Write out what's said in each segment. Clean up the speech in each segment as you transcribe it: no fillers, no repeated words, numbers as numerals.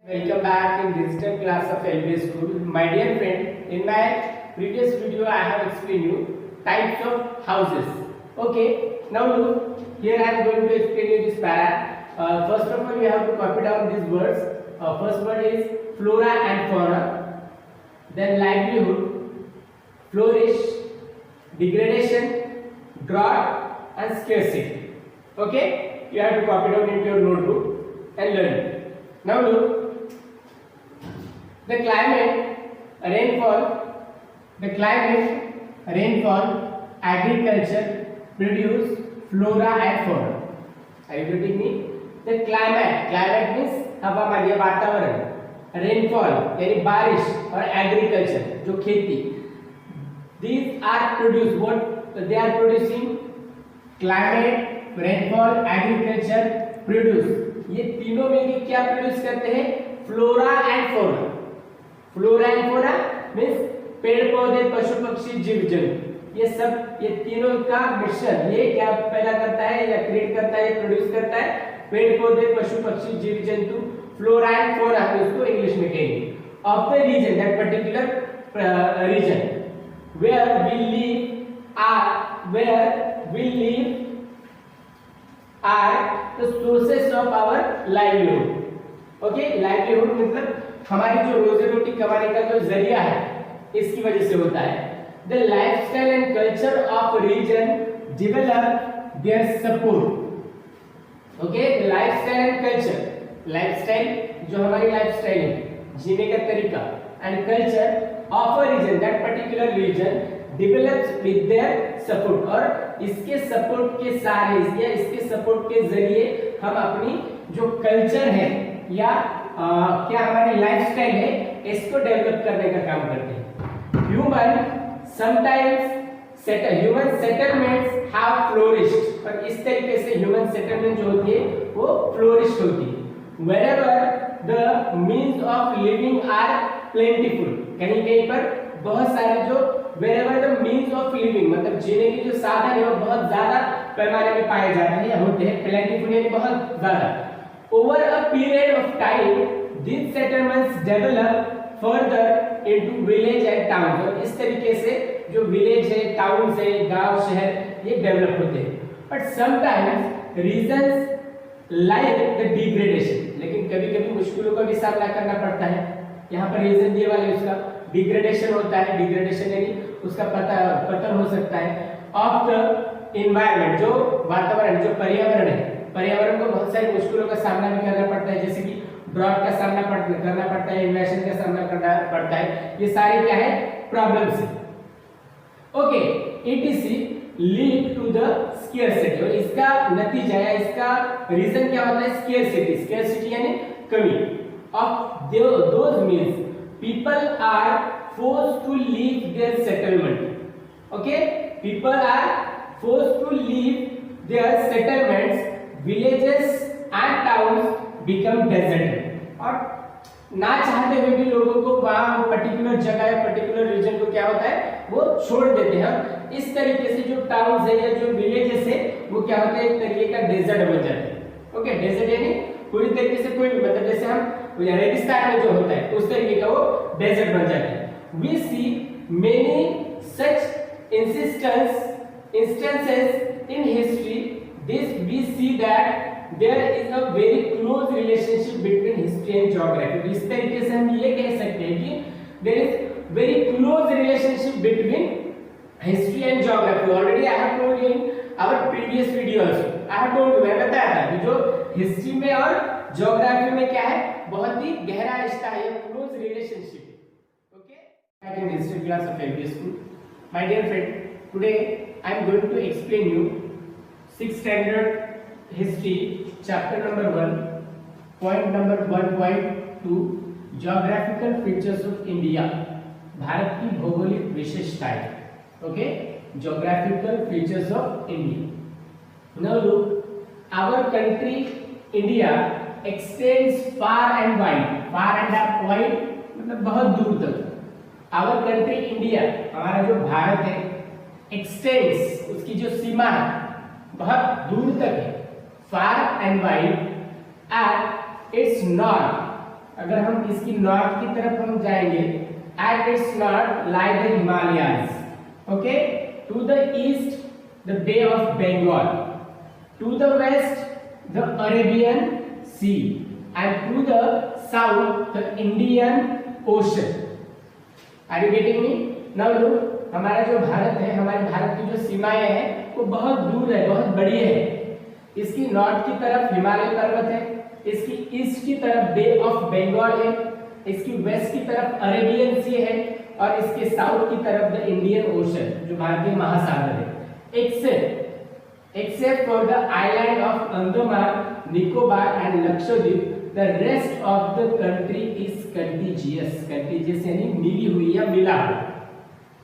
Welcome back in digital class of LBS School. My dear friend, in my previous video I have explained you types of houses. Okay, now look, here I am going to explain you this para. First of all, you have to copy down these words. First word is flora and fauna, then livelihood, flourish, degradation, drought and scarcity. Okay, you have to copy down into your notebook and learn it. Now look, the climate, rainfall, agriculture produce flora and fauna. Are you getting me? The climate means हवामान या वातावरण, rainfall यानी बारिश और agriculture जो खेती. These are produced, what they are producing? Climate, rainfall, agriculture produce. ये तीनों मिलकर क्या प्रोड्यूस करते हैं? Flora and fauna. Flora and fauna means पेड़ पौधे, पशु पक्षी, जीव जंतु, ये सब, ये तीनों का मिश्रण ये क्या पैदा करता है या क्रिएट करता है, प्रोड्यूस करता है? पेड़ पौधे, पशु पक्षी, जीव जंतु. फ्लोरा एंड फौना इसको इंग्लिश में कहेंगे. Of the region, that particular region where we live are the sources of our livelihood. Okay, livelihood मतलब हमारी जो रोजी रोटी कमाने का जो जरिया है, इसकी वजह से होता है. The lifestyle and culture of region develop their support. Okay, the lifestyle and culture, lifestyle जो हमारी लाइफस्टाइल है, जीने का तरीका, and culture of a region, that particular region develops with their support. और इसके सपोर्ट के सारे या इसके सपोर्ट के जरिए हम अपनी जो कल्चर है या क्या हमारी लाइफस्टाइल है, इसको डेवलप करने का काम करते हैं. Human settlements have flourished. और इस तरीके से ह्यूमन सेटलमेंट जो होती है वो फ्लोरिश्ड होती है. wherever the means of living are plentiful, कहीं कहीं पर बहुत सारे जो wherever the means of living मतलब जीने के जो साधन है वो बहुत ज्यादा पैमाने में पाए जाते हैं या होते हैं. plentiful यानी बहुत ज्यादा. over a period of time these settlements develop further into village and towns. और इस तरीके से जो विलेज है, टाउन्स है, गांव, शहर, ये डेवलप होते हैं. but sometimes reasons like the degradation, लेकिन कभी-कभी मुश्किलों का भी सामना करना पड़ता है. यहाँ पर रीजन दिए वाले उसका डिग्रेडेशन होता है. डिग्रेडेशन यानी उसका पतन हो सकता है. ऑफ द एनवायरनमेंट, जो वातावरण, जो पर्यावरण है, पर्यावरण को बहुत सारी मुश्किलों का सामना भी करना पड़ता है, जैसे कि ड्रॉट का सामना करना पड़ता है, इन्वेशन का सामना करना पड़ता है. ये सारे क्या है? प्रॉब्लम्स है. Okay, etc lead to the scarcity. और इसका नतीजा या इसका रीजन क्या होता है? स्केर्सिटी. स्केर्सिटी यानी कमी. Of those means people are forced to leave their settlement. Okay, people are forced to leave their settlements. Villages and towns become deserted. और ना चाहते हुए भी लोगों को वहाँ पर्टिकुलर जगह या पर्टिकुलर रीजन को क्या होता है, वो छोड़ देते हैं. इस तरीके से जो टाउन्स है या जो विलेजेस है वो क्या होता है, एक तरीके का डेजर्ट बन जाते हैं. ओके, डेजर्ट यानी पूरी तरीके से कोई भी, मतलब जैसे हम रेगिस्तान में जो होता है उस तरीके का वो डेजर्ट बन जाता है. We see many such instances in history. This we see that there is a very close relationship between history and geography. इस तरीके से हम ये कह सकते हैं कि there is very close relationship between history and geography. Already I have told you in our previous video also. I have told you, मैं बताया था कि जो हिस्ट्री में और ज्योग्राफी में क्या है, बहुत ही गहरा रिश्ता है, close relationship. Okay, back in history class of LBS School. My dear friend, today I am going to explain you 6th standard history chapter number 1, point number 1.2, geographical features of India. Bharat की भौगोलिक विशेषताएं. Okay, geographical features of India. Now look, our country India extends far and wide. Far and wide मतलब बहुत दूर तक. Our country India, हमारा जो भारत है, extends, उसकी जो सीमा है बहुत दूर तक है. Far and wide at its north अगर हम इसकी नॉर्थ की तरफ हम जाएंगे, at its north lie the Himalayas, okay, to the east the Bay of Bengal, to the west the Arabian Sea and to the south the Indian Ocean. Are you getting me? Now look, हमारा जो भारत है, हमारे भारत की जो सीमाएं हैं वो बहुत दूर है, बहुत बड़ी है। इसकी नॉर्थ की तरफ हिमालय पर्वत है, इसकी ईस्ट की तरफ बे ऑफ बंगाल है, इसकी वेस्ट की तरफ अरेबियन सी है और इसके साउथ की तरफ द इंडियन ओशन जो भारतीय महासागर है। except for the island of Andaman, Nicobar and Lakshadweep, the rest of the country is contiguous। contiguous यानी मिली हुई या मिला हुआ।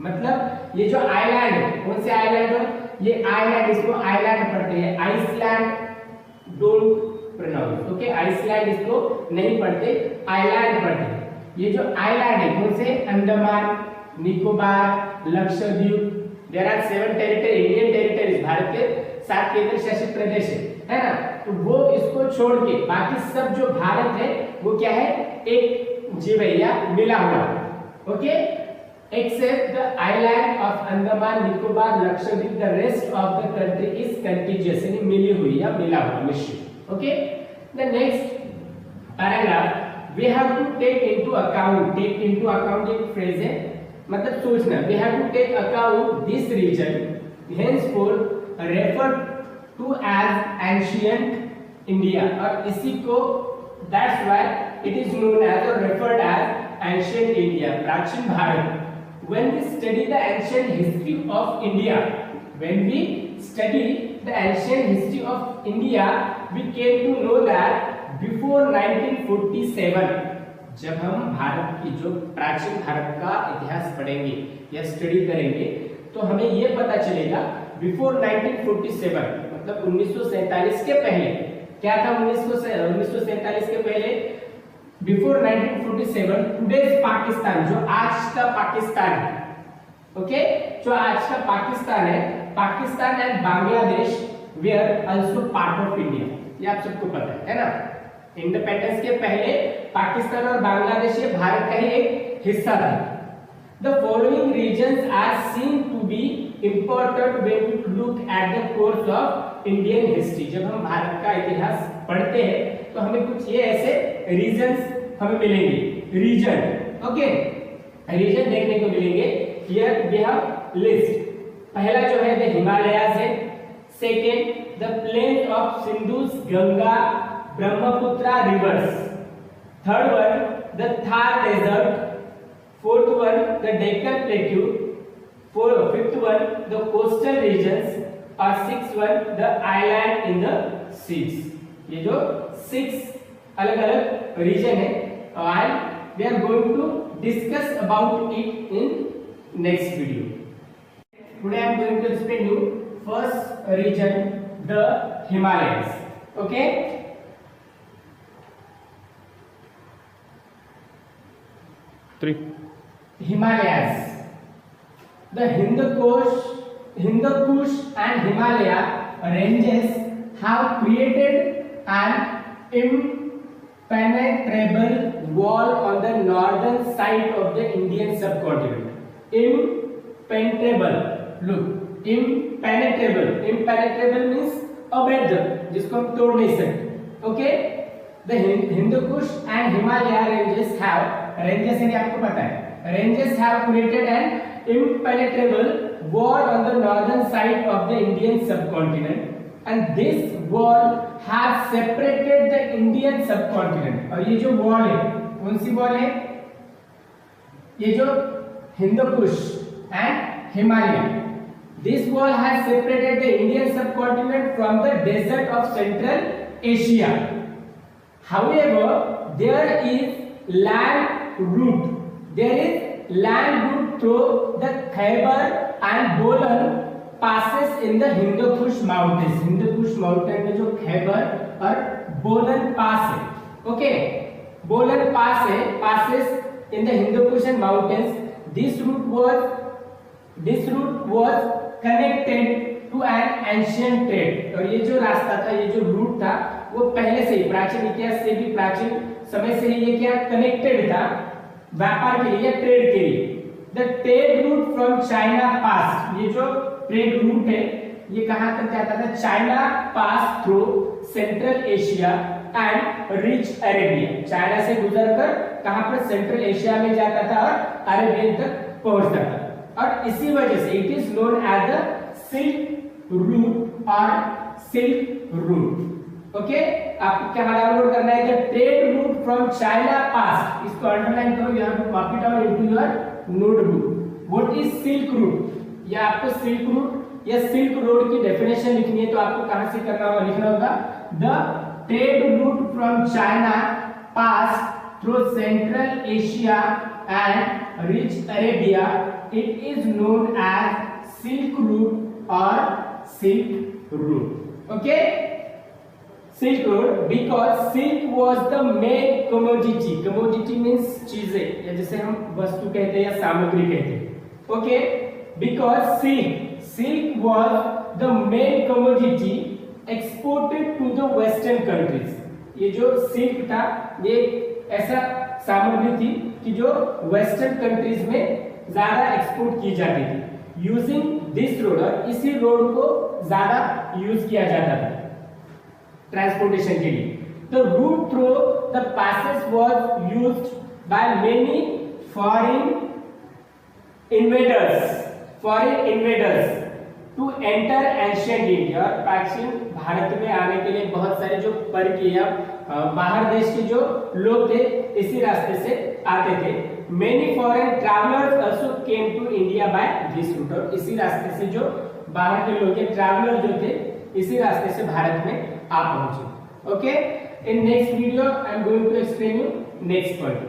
मतलब ये जो आइलैंड है, कौन से आइलैंड है? ये आइलैंड, इसको आइलैंड पढ़ते हैं, Iceland don't pronounce, okay, Iceland इसको नहीं पढ़ते, आइलैंड पढ़ते हैं। ये जो आइलैंड है कौन से? Andaman, Nicobar, Lakshadweep. There are 7 territory, Indian territories, Bharat के 7 केंद्र शासित प्रदेश है ना। तो वो इसको छोड़ के बाकी सब जो भारत है वो क्या है? एक जी भैया मिला हुआ, okay. Except the island of Andaman, Nicobar, Lakshadweep, the rest of the country is contiguous, यानी मिली हुई या मिला हुआ, मिश्रित, okay। The next paragraph, we have to take into account एक phrase है, मतलब सोचना, we have to take account this region henceforth referred to as ancient India, और इसी को that's why it is known as or referred as ancient India, प्राचीन Bharat. When we study the ancient history of India, we came to know that before 1947, जब हम भारत की जो प्राचीन भारत का इतिहास पढ़ेंगे या स्टडी करेंगे तो हमें ये पता चलेगा बिफोर 1947 मतलब 1947 के पहले क्या था? 1947 के पहले बिफोर 1947 टुडेज पाकिस्तान, जो आज का पाकिस्तान है, ओके, जो आज का पाकिस्तान है, Pakistan and Bangladesh where also part of India, ये आप सबको पता है ना। इंडिपेंडेंस के पहले पाकिस्तान और बांग्लादेश ये भारत का ही एक हिस्सा था। The following regions are seen to be important when we look at the course of Indian history. जब हम भारत का इतिहास पढ़ते हैं तो हमें कुछ ये ऐसे रीजन्स हमें मिलेंगे, रीजन, ओके, रीजन देखने को मिलेंगे। Here we have list. पहला जो है द हिमालयाज है, second the plain of Sindhus, Ganga, Brahmaputra rivers, third one the Thar desert, fourth one the Deccan plateau, fifth one the coastal regions और sixth one the island in the seas. ये जो 6 अलग अलग रीजन है and we are going to discuss about it in next video. Today I am going to explain you first region the Himalayas, okay. Himalayas, the Hindu Kush and Himalaya ranges have created an impenetrable wall on the northern side of the Indian subcontinent। Impenetrable, look, impenetrable means अवैध, जिसको हम तोड़ नहीं सकते, okay. The Hindu Kush and Himalaya ranges यानी आपको पता है, ranges have created an impenetrable wall on the northern side of the Indian subcontinent, and this wall has separated the Indian subcontinent। और ये जो वॉल है कौन सी वॉल है? ये जो Hindu Kush and Himalaya, this wall has separated the Indian subcontinent from the desert of Central Asia। However, there is land route through the Khyber and Bolan passes in the Hindu Kush mountains। Hindu Kush mountain में जो खैबर और बोलन पास है, okay, बोलन पास है, passes in the Hindu Kush and mountains। This route was connected to an ancient trade। और ये जो रास्ता था, ये जो रूट था वो पहले से ही प्राचीन इतिहास से भी, प्राचीन समय से ये क्या कनेक्टेड था व्यापार के लिए, ट्रेड के लिए। The trade route from China pass, ये जो ट्रेड रूट है ये कहां तक जाता था, China pass through central Asia and reach Arabia, China से गुजरकर कहां पर सेंट्रल एशिया में जाता था और अरेबियन तक पहुंचता था। और इसी वजह से it is known as the silk route और सिल्क रूट। ओके, आपको क्या डाउनलोड करना है, the trade route from China pass, इसको अंडरलाइन करो, you have to copy it down into your notebook. What is silk route, या आपको silk route या सिल्क रोड की डेफिनेशन लिखनी है तो आपको कहां से करना होगा, लिखना होगा the trade route from China pass through central Asia and reach Arabia, it is known as silk route और silk route. Okay, silk road because silk was the main commodity, commodity means चीजें, या जैसे हम वस्तु कहते हैं या सामग्री कहते हैं। Okay, because silk was the main commodity exported to the western countries, ये जो सिल्क था ये ऐसा सामग्री थी कि जो वेस्टर्न कंट्रीज में ज्यादा एक्सपोर्ट की जाती थी। यूजिंग दिस रोड, और इसी रोड को ज्यादा यूज किया जाता था ट्रांसपोर्टेशन के लिए। The route through the passage was used by many foreign invaders to enter ancient India, और प्राचीन भारत में आने के लिए बहुत सारे जो परकीय बाहर देश के जो लोग थे इसी रास्ते से आते थे। Many foreign travellers also came to India by this route, और इसी रास्ते से जो बाहर के लोग ट्रैवलर जो थे इसी रास्ते से भारत में आ पहुंचे। Okay, in next video I am going to explain you next point.